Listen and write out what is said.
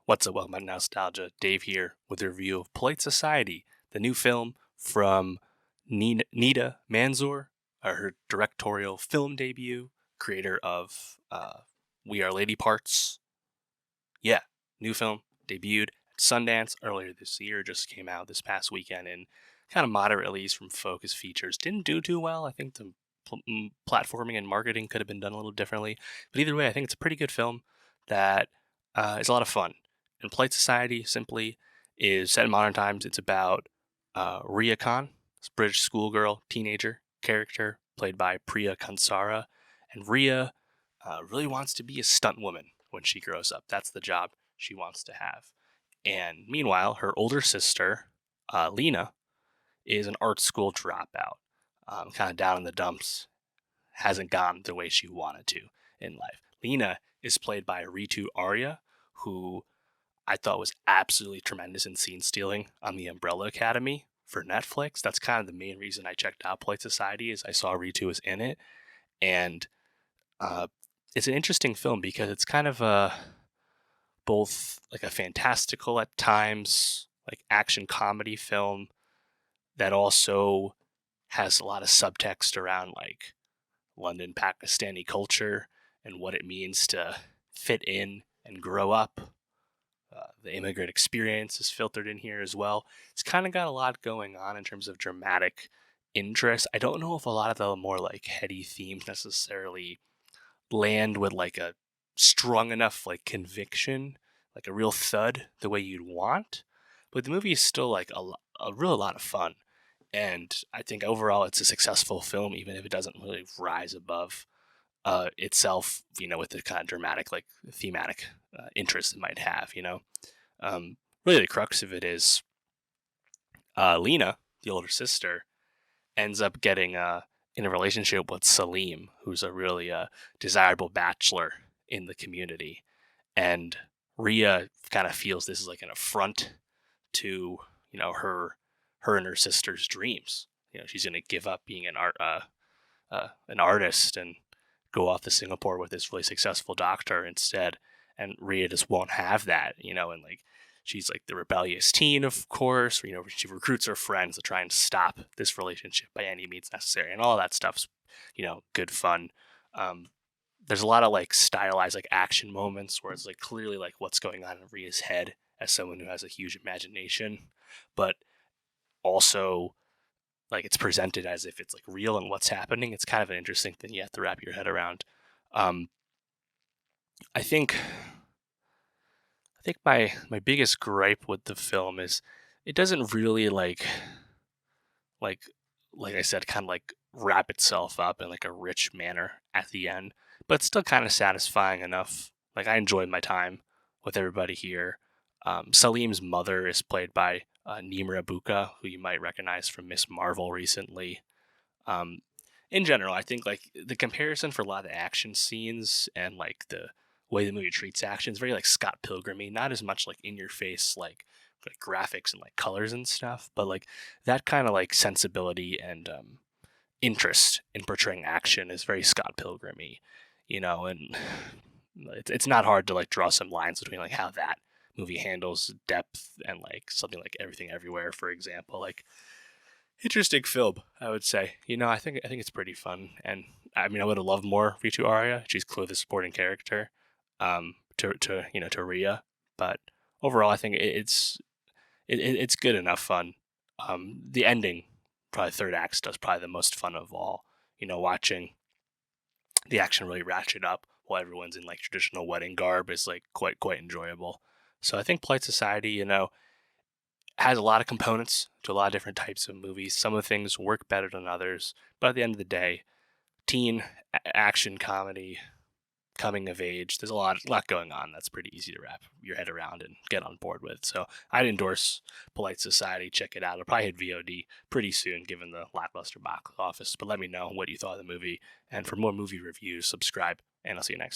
What's up, welcome back to Nowstalgia. Dave here with a review of Polite Society, the new film from Nida Manzoor, her directorial film debut, creator of We Are Lady Parts. Yeah, new film, debuted at Sundance earlier this year, just came out this past weekend in kind of moderate release from Focus Features. Didn't do too well. I think the platforming and marketing could have been done a little differently. But either way, I think it's a pretty good film that is a lot of fun. And Polite Society simply is set in modern times. It's about Riya Khan, this British schoolgirl, teenager character played by Priya Kansara. And Riya really wants to be a stunt woman when she grows up. That's the job she wants to have. And meanwhile, her older sister, Lena, is an art school dropout, kind of down in the dumps, hasn't gone the way she wanted to in life. Lena is played by Ritu Arya, who I thought was absolutely tremendous in scene stealing on the Umbrella Academy for Netflix. That's kind of the main reason I checked out Polite Society, is I saw Ritu was in it. And it's an interesting film because it's kind of both like a fantastical at times, like action comedy film that also has a lot of subtext around like London Pakistani culture and what it means to fit in and grow up. The immigrant experience is filtered in here as well. It's kind of got a lot going on in terms of dramatic interest. I don't know if a lot of the more like heady themes necessarily land with like a strong enough like conviction, like a real thud the way you'd want. But the movie is still like a real lot of fun. And I think overall it's a successful film, even if it doesn't really rise above itself, with the kind of dramatic, like thematic interest it might have, really the crux of it is Lena, the older sister, ends up getting in a relationship with Salim, who's a really desirable bachelor in the community. And Rhea kind of feels this is like an affront to, her and her sister's dreams. She's going to give up being an artist and go off to Singapore with this really successful doctor instead. And Rhea just won't have that, and like she's like the rebellious teen, of course. She recruits her friends to try and stop this relationship by any means necessary, and all that stuff's good fun. There's a lot of like stylized like action moments where it's like clearly like what's going on in Rhea's head as someone who has a huge imagination, but also like it's presented as if it's like real and what's happening. It's kind of an interesting thing you have to wrap your head around. I think my biggest gripe with the film is it doesn't really like I said, kind of like wrap itself up in like a rich manner at the end, but it's still kind of satisfying enough. Like I enjoyed my time with everybody here. Salim's mother is played by Nimra Buka, who you might recognize from Miss Marvel recently. In general, I think like the comparison for a lot of the action scenes and like the way the movie treats action is very like Scott Pilgrim-y, not as much like in your face like graphics and like colors and stuff, but like that kind of like sensibility and interest in portraying action is very Scott Pilgrim-y, and it's not hard to like draw some lines between like how that movie handles depth and like something like Everything Everywhere, for example. Like interesting film, I would say. I think it's pretty fun, and I mean, I would have loved more Ritu Arya. She's clearly the supporting character, to Rhea, but overall, I think it's good enough fun. The ending, probably third act, does probably the most fun of all. Watching the action really ratchet up while everyone's in like traditional wedding garb is like quite enjoyable. So I think Polite Society, has a lot of components to a lot of different types of movies. Some of the things work better than others, but at the end of the day, teen action comedy, coming of age, there's a lot going on that's pretty easy to wrap your head around and get on board with. So I'd endorse Polite Society. Check it out. It'll probably hit VOD pretty soon given the lackluster box office, but let me know what you thought of the movie. And for more movie reviews, subscribe, and I'll see you next time.